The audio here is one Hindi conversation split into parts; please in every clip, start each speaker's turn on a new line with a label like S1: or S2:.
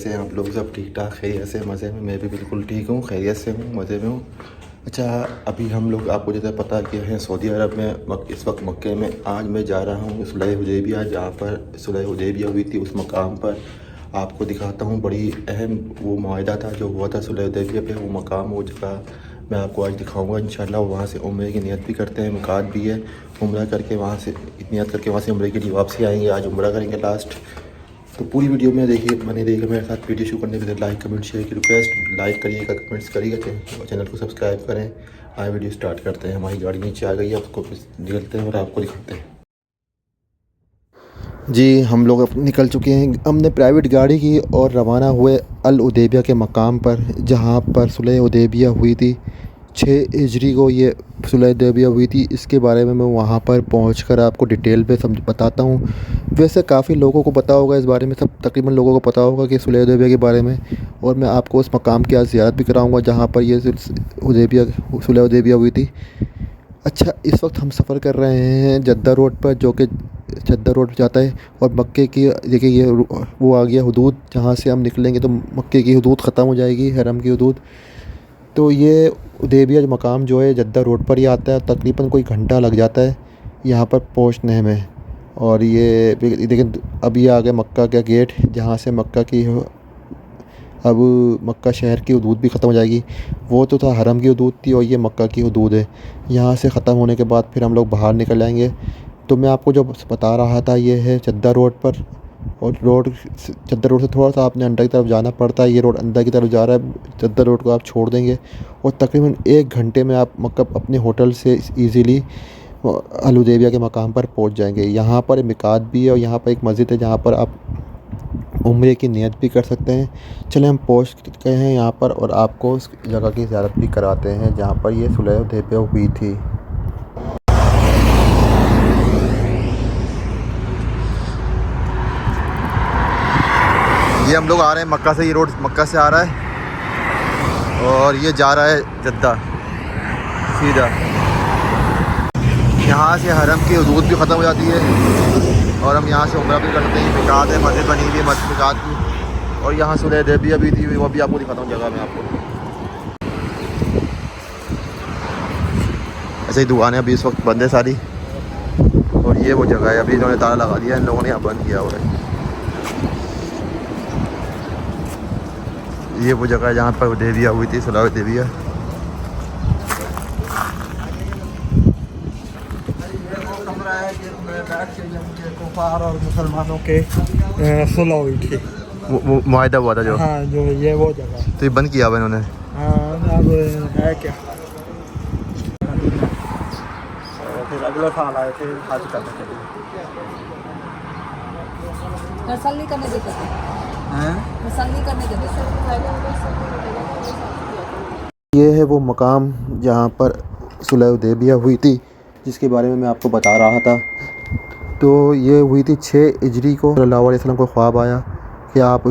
S1: कैसे हैं आप लोग? सब ठीक ठाक, खैरियत से, मज़े में? मैं भी बिल्कुल ठीक हूँ, खैरियत से हूँ, मज़े में हूँ। अच्छा, अभी हम लोग, आपको जैसे पता कि हैं सऊदी अरब में, इस वक्त मक्के में। आज मैं जा रहा हूँ सुलह हुदैबिया, जहाँ पर सुलह हुदैबिया हुई थी, उस मकाम पर आपको दिखाता हूँ। बड़ी अहम वो माहिदा था जो हुआ था सुलह हुदैबिया पे। वो मकाम, वो जगह मैं आपको आज दिखाऊंगा इंशाल्लाह। वहाँ से उम्रे की नियत भी करते हैं, मिकात भी है। उम्रा करके वहाँ से, नियत करके वहाँ से उम्रे के लिए वापसी आएंगे। आज उम्रा करेंगे लास्ट। तो पूरी वीडियो में देखिए, बने रहिएगा मेरे साथ। वीडियो शुरू करने के लिए लाइक कमेंट शेयर की रिक्वेस्ट। लाइक करिएगा, कमेंट्स करिएगा और चैनल को सब्सक्राइब करें। आए वीडियो स्टार्ट करते हैं। हमारी गाड़ी नीचे आ गई है, उसको निकलते हैं और आपको दिखाते हैं। जी, हम लोग अब निकल चुके हैं। हमने प्राइवेट गाड़ी की और रवाना हुए अल उदैबिया के मकाम पर, जहाँ पर सुलह उदैबिया हुई थी। 6 हिजरी को ये सुलह हुदैबिया हुई थी। इसके बारे में मैं वहाँ पर पहुँचकर आपको डिटेल पे बताता हूँ। वैसे काफ़ी लोगों को पता होगा इस बारे में, सब तकरीबन लोगों को पता होगा कि सुलह हुदैबिया के बारे में। और मैं आपको उस मकाम की आज ज़ियारत भी कराऊँगा जहाँ पर ये हुदैबिया सुलह हुदैबिया हुई थी। अच्छा, इस वक्त हम सफ़र कर रहे हैं जद्दा रोड पर, जो कि जद्दा रोड जाता है। और मक्के की, देखिए ये वो आ गया हदूद, जहाँ से हम निकलेंगे तो मक्के की हदूद ख़त्म हो जाएगी, हरम की हदूद। तो ये हुदैबिया मकाम जो है जद्दा रोड पर ही आता है। तकरीबन कोई घंटा लग जाता है यहाँ पर पहुँचने में। और ये देखिए, अभी आ गया मक्का का गेट, जहाँ से मक्का की, अब मक्का शहर की हदूद भी ख़त्म हो जाएगी। वो तो था हरम की हदूद थी, और ये मक्का की हदूद है। यहाँ से ख़त्म होने के बाद फिर हम लोग बाहर निकल आएंगे। तो मैं आपको जो बता रहा था, ये है जद्दा रोड पर। और जद्दा रोड से थोड़ा सा आपने अंदर की तरफ जाना पड़ता है। ये रोड अंदर की तरफ जा रहा है। जद्दा रोड को आप छोड़ देंगे और तकरीबन 1 घंटे में आप मक्का अपने होटल से ईज़िली अल हुदैबिया के मकाम पर पहुंच जाएंगे। यहाँ पर मिकात भी है और यहाँ पर एक मस्जिद है जहाँ पर आप उम्रे की नियत भी कर सकते हैं। चलें, हम पहुँच गए हैं यहाँ पर और आपको उस जगह की ज़ियारत भी कराते हैं जहाँ पर ये सुलह हुदैबिया हुई थी। ये हम लोग आ रहे हैं मक्का से। ये रोड मक्का से आ रहा है और ये जा रहा है जद्दा सीधा। यहाँ से हरम की हदूद भी ख़त्म हो जाती है और हम यहाँ से उम्रा भी करते हैं। मिकात है, मस्जिद बनी हुई है, मस्जिद मिकात की। और यहाँ सुलह हुदैबिया भी थी, वो भी आपको दिखाता हूँ जगह में आपको। ऐसे ही दुकानें अभी इस वक्त बंद है सारी। और ये वो जगह है, अभी इन्होंने ताला लगा दिया, इन लोगों ने यहाँ बंद किया हुआ है। ये वो जगह है जहाँ पर हुदैबिया हुई थी, सुलह हुदैबिया।
S2: कुफार और मुसलमानों के सुलह हुई थी,
S1: वो मुआहिदा हुआ था जो।
S2: हाँ, जो ये वो जगह।
S1: तो ये बंद किया हुआ इन्होंने।
S2: हाँ, अब है क्या। फिर अगले साल आए थे हज करने के लिए।
S3: तसल्ली करने देते थे,
S2: हैं?
S3: तसल्ली करने देते थे।
S1: ये है वो मकाम जहाँ पर सुलह हुदैबिया हुई थी, जिसके बारे में मैं आपको बता रहा था। तो ये हुई थी 6 हिजरी को। सल्लल्लाहु अलैहि वसल्लम को ख्वाब आया कि आप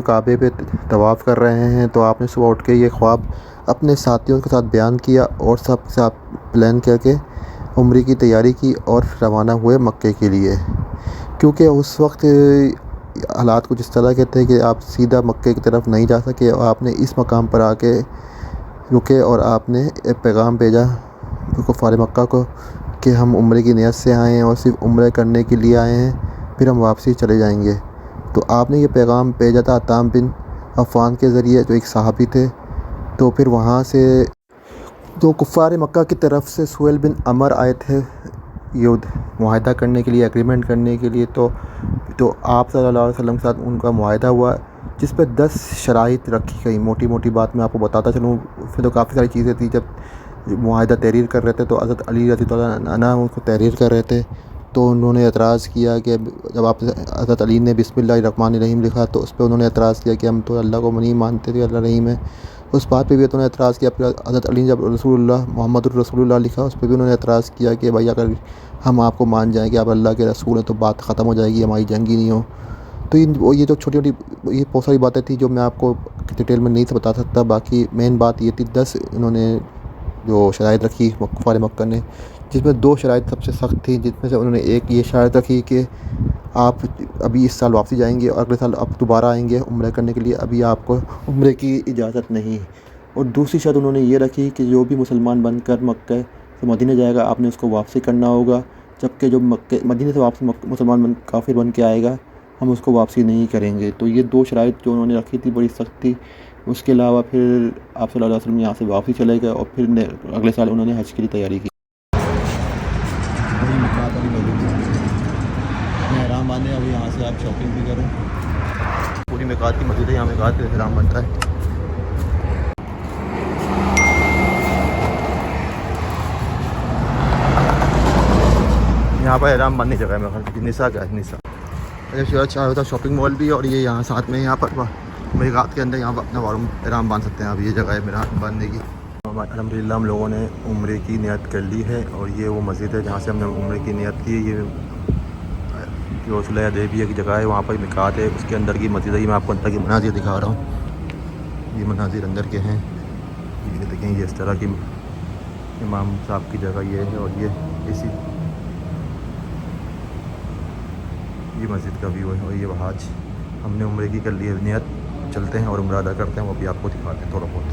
S1: काबे पे तवाफ़ कर रहे हैं। तो आपने सुबह उठ के ये ख्वाब अपने साथियों के साथ बयान किया और सब साथ प्लान करके उम्रे की तैयारी की और रवाना हुए मक्के के लिए। क्योंकि उस वक्त हालात कुछ इस तरह के थे कि आप सीधा मक्के की तरफ नहीं जा सके। आपने इस मकाम पर आके रुके और आपने एक पैगाम भेजा कुफ़ार मक्का को कि हम उम्रे की नियत से आए हैं और सिर्फ उम्रे करने के लिए आए हैं, फिर हम वापसी चले जाएंगे। तो आपने ये पैगाम भेजा था अताम बिन अफ़ान के ज़रिए, जो एक सहाबी थे। तो फिर वहाँ से तो कुफ़ार मक्का की तरफ से सुहेल बिन अमर आए थे युद्ध मुआहिदा करने के लिए, एग्रीमेंट करने के लिए। तो आप सल्लल्लाहु अलैहि वसल्लम के साथ उनका मुआहिदा हुआ, जिस पर 10 शराइत रखी गई। मोटी मोटी बात मैं आपको बताता चलूँ, फिर तो काफ़ी सारी चीज़ें थी। जब मुआहिदा तहरीर कर रहे थे तो हज़रत अली रज़ियल्लाहु अन्हु उसको तहरीर कर रहे थे। तो उन्होंने एतराज़ किया कि जब आप हज़रत अली ने बिस्मिल्लाहिर्रहमानिर्रहीम लिखा, तो उस पर उन्होंने एतराज़ किया कि हम तो अल्लाह को नहीं मानते थे, अल्लाह रहीम है। उस बात पे भी उन्होंने एतराज़ किया। फिर हज़रत अली ने जब रसूलुल्लाह मुहम्मदुर रसूलुल्लाह लिखा, उस पर भी उन्होंने एतराज़ किया कि भाई अगर हम आपको मान जाएँ कि आप अल्लाह के रसूल हैं तो बात ख़त्म हो जाएगी, हमारी जंग ही नहीं हो। तो ये जो छोटी छोटी ये बहुत सारी बातें थी जो मैं आपको डिटेल में नहीं बता सकता। बाकी मेन बात ये थी, 10 इन्होंने जो शराइत रखी कुफ़ार मक्का ने, जिसमें 2 शराइत सबसे सख्त थी, जिसमें से उन्होंने एक ये शराइत रखी कि आप अभी इस साल वापसी जाएंगे और अगले साल आप दोबारा आएंगे उम्रा करने के लिए, अभी आपको उम्रे की इजाज़त नहीं। और दूसरी शर्त उन्होंने ये रखी कि जो भी मुसलमान बनकर मक्का से मदीना जाएगा आपने उसको वापसी करना होगा, जबकि जो मदीने से वापसी मुसलमान काफिर बन के आएगा हम उसको वापसी नहीं करेंगे। तो ये 2 शराइत जो उन्होंने रखी थी बड़ी सख्त थी। उसके अलावा फिर आप सल्लल्लाहु अलैहि वसल्लम यहाँ से वापसी चले गए और फिर अगले साल उन्होंने हज के लिए तैयारी की। एहराम बांधे, अब यहाँ से आप शॉपिंग भी करें। पूरी मिकात की मस्जिद है, यहाँ मिकात पे एहराम बनता है। यहाँ पर एहराम बांधने जगह है मेरे ख्याल से, निसा क्या है, निसा अच्छा होता शॉपिंग मॉल भी, और ये यहाँ साथ में यहाँ पर मिकात के अंदर यहाँ पर अपना वारूम एहराम बांध सकते हैं। अब ये जगह है मेरा बांधने की। अल्हम्दुलिल्लाह हम लोगों ने उम्रे की नियत कर ली है और ये वो मस्जिद है जहाँ से हमने उम्रे की नियत की। ये जो सुलह हुदैबिया की जगह है वहाँ पर मिकात है, उसके अंदर की मस्जिद है। ये मैं आपको अंदर की मनाजिर दिखा रहा हूँ। ये मनाजिर अंदर के हैं, ये देखें, ये इस तरह की इमाम साहब की जगह ये है। और ये मस्जिद का व्यू है। और ये वहाँ हमने उम्रे की कर ली है नियत, चलते हैं और उम्रा अदा करते हैं, वो भी आपको दिखाते हैं थोड़ा बहुत।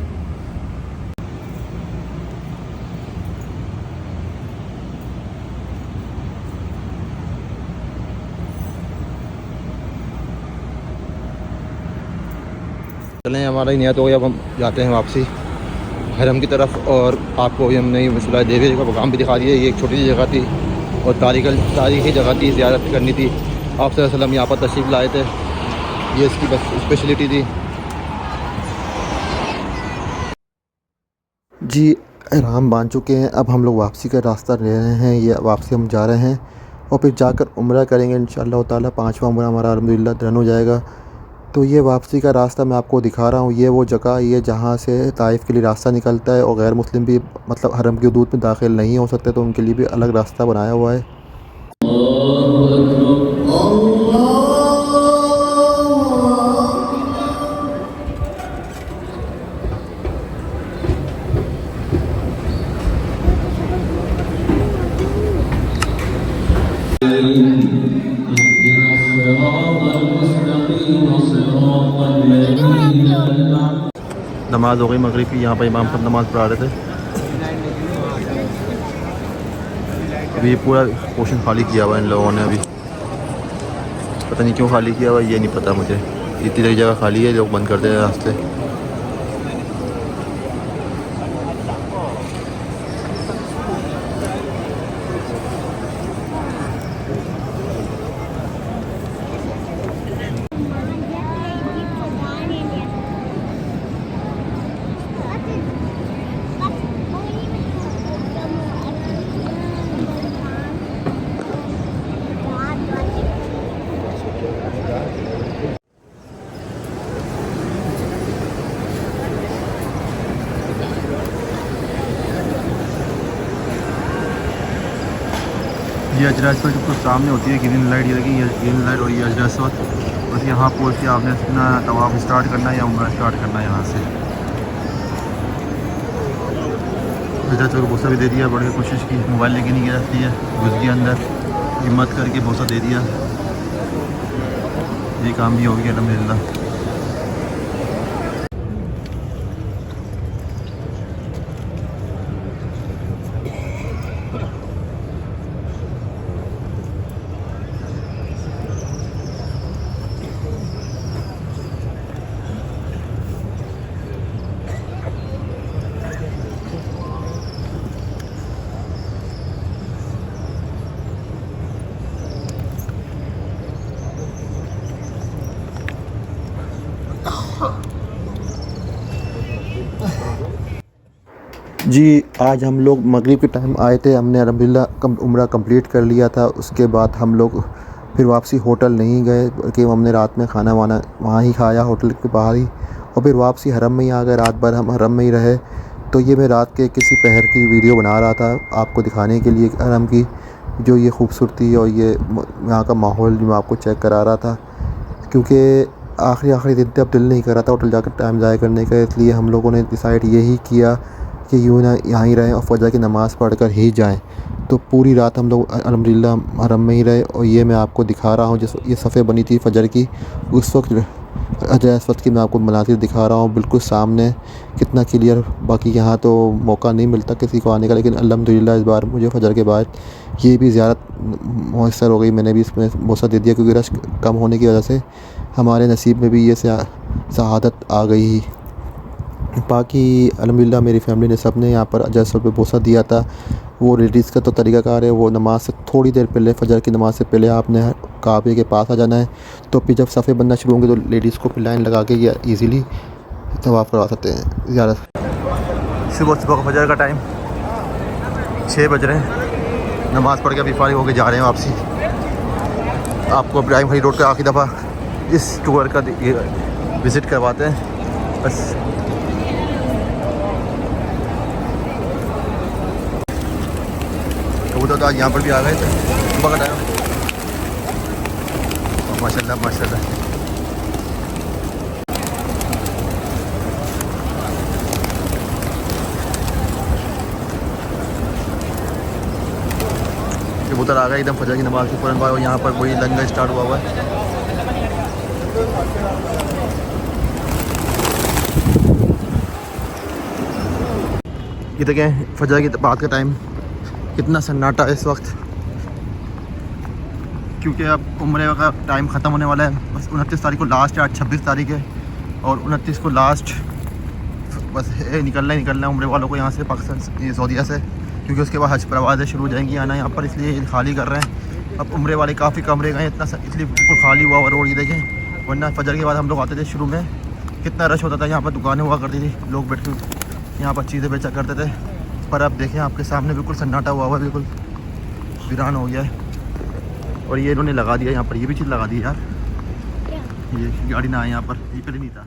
S1: चलें, हमारा ही नियत हो गया, अब हम जाते हैं वापसी हरम की तरफ। और आपको हमने सुलह हुदैबिया का मकाम भी दिखा दिया। ये एक छोटी सी जगह थी और तारीखी जगह थी, ज़ियारत करनी थी। आप सल्लल्लाहु अलैहि वसल्लम यहाँ पर तशरीफ़ लाए थे, ये इसकी बस स्पेशलिटी थी। जी एहराम बांध चुके हैं, अब हम लोग वापसी का रास्ता ले रहे हैं। ये वापसी हम जा रहे हैं और फिर जाकर उम्रा करेंगे इंशाअल्लाह ताला। 5वां उम्रा हमारा अल्हम्दुलिल्लाह डन हो जाएगा। तो ये वापसी का रास्ता मैं आपको दिखा रहा हूँ। ये वो जगह ये जहाँ से ताइफ़ के लिए रास्ता निकलता है और गैर मुस्लिम भी मतलब हरम की हदूद में दाखिल नहीं हो सकते, तो उनके लिए भी अलग रास्ता बनाया हुआ है। नमाज़ हो गई मगरिब की, यहाँ पर इमाम साहब नमाज़ पढ़ा रहे थे। अभी ये पूरा पोर्शन खाली किया हुआ है इन लोगों ने, अभी पता नहीं क्यों खाली किया हुआ है, ये नहीं पता मुझे। इतनी जगह खाली है, लोग बंद कर दे रहे रास्ते। ये अजरा अस्वद जो सामने होती है ग्रीन लाइट, ये लगी, ये ग्रीन लाइट और ये अजरा अस्वद। बस यहाँ पहुँच के आपने अपना तवाफ़ स्टार्ट करना है या उम्रा स्टार्ट करना है यहाँ से। अजरा अस्वद को भूसा भी दे दिया, बड़ी कोशिश की, मोबाइल लेके नहीं गया इसलिए घुस गया अंदर, हिम्मत करके भूसा दे दिया। ये काम भी हो गया अल्हम्दुलिल्लाह। जी आज हम लोग मगरिब के टाइम आए थे, हमने अल्हम्दुलिल्लाह उम्रा कंप्लीट कर लिया था। उसके बाद हम लोग फिर वापसी होटल नहीं गए, बल्कि हमने रात में खाना वाना वहाँ ही खाया होटल के बाहर ही, और फिर वापसी हरम में ही आ गए। रात भर हम हरम में ही रहे। तो ये मैं रात के किसी पहर की वीडियो बना रहा था आपको दिखाने के लिए हरम की जो ये खूबसूरती और ये यहाँ का माहौल जो मैं आपको चेक करा रहा था, क्योंकि आखिरी दिन तक अब दिल नहीं कर रहा था होटल जाकर टाइम ज़ाया करने का। इसलिए हम लोगों ने डिसाइड यही किया कि यूँ ना यहाँ ही रहें और फजर की नमाज़ पढ़ कर ही जाएँ। तो पूरी रात हम लोग अल्हम्दुलिल्लाह हरम में ही रहे। और ये मैं आपको दिखा रहा हूँ जिस ये सफ़े बनी थी फजर की, उस वक्त हजर अस्वद की मैं आपको मनाज़िर दिखा रहा हूँ बिल्कुल सामने, कितना क्लियर। बाकी यहाँ तो मौका नहीं मिलता किसी को आने का, लेकिन अल्हम्दुलिल्लाह इस बार मुझे फजर के बाद ये भी ज़ियारत मुयस्सर हो गई। मैंने भी इसमें मौका दे दिया, क्योंकि रश कम होने की वजह से हमारे नसीब में भी ये शहादत आ गई। बाकी अल्हम्दुलिल्लाह मेरी फैमिली ने सब ने यहाँ पर हजर अस्वद पे बोसा दिया था। वो लेडीज़ का तो तरीक़ाकार है, वो नमाज़ से थोड़ी देर पहले, फजर की नमाज़ से पहले आपने काबे के पास आ जाना है। तो फिर जब सफ़े बनना शुरू होंगे तो लेडीज़ को फिर लाइन लगा के या ईज़िली तवाफ़ करवा सकते हैं ज़ियारत। सुबह का फजर का टाइम 6 बज रहे हैं। नमाज़ पढ़ के अभी फारिग होकर जा रहे हैं वापसी। आपको इब्राहिम हरी रोड का आखिरी दफ़ा इस टूर का विज़िट करवाते हैं बस। कबूतर तो आज यहाँ पर भी आ गए थे सुबह का टाइम। माशाल्लाह माशाल्लाह। कबूतर आ गए एकदम फजर की नमाज़ के फ़ौरन बाद। और यहाँ पर वही लंगर स्टार्ट हुआ है। ये देखें फजर के बाद का टाइम कितना सन्नाटा है इस वक्त, क्योंकि अब उम्रे का टाइम ख़त्म होने वाला है। बस 29 तारीख को लास्ट है, आज 26 तारीख है और 29 को लास्ट बस निकलना ही निकलना है उम्रे वालों को यहाँ से, पाकिस्तान सऊदीया से, क्योंकि उसके बाद हज परवाज़ें शुरू हो जाएंगी आना यहाँ पर, इसलिए खाली कर रहे हैं। अब उम्रे वाले काफ़ी कम रह गए इतना, इसलिए बिल्कुल खाली हुआ रोड। ये देखें, वरना फजर के बाद हम लोग आते थे शुरू में कितना रश होता था। यहाँ पर दुकानें हुआ करती थी, लोग बैठ के यहाँ पर चीज़ें बेचा करते थे। पर अब देखें आपके सामने बिल्कुल सन्नाटा हुआ है, बिल्कुल वीरान हो गया है। और ये इन्होंने लगा दिया यहाँ पर, ये भी चीज़ लगा दी यार, ये गाड़ी ना आए यहाँ पर, ये पहले नहीं था।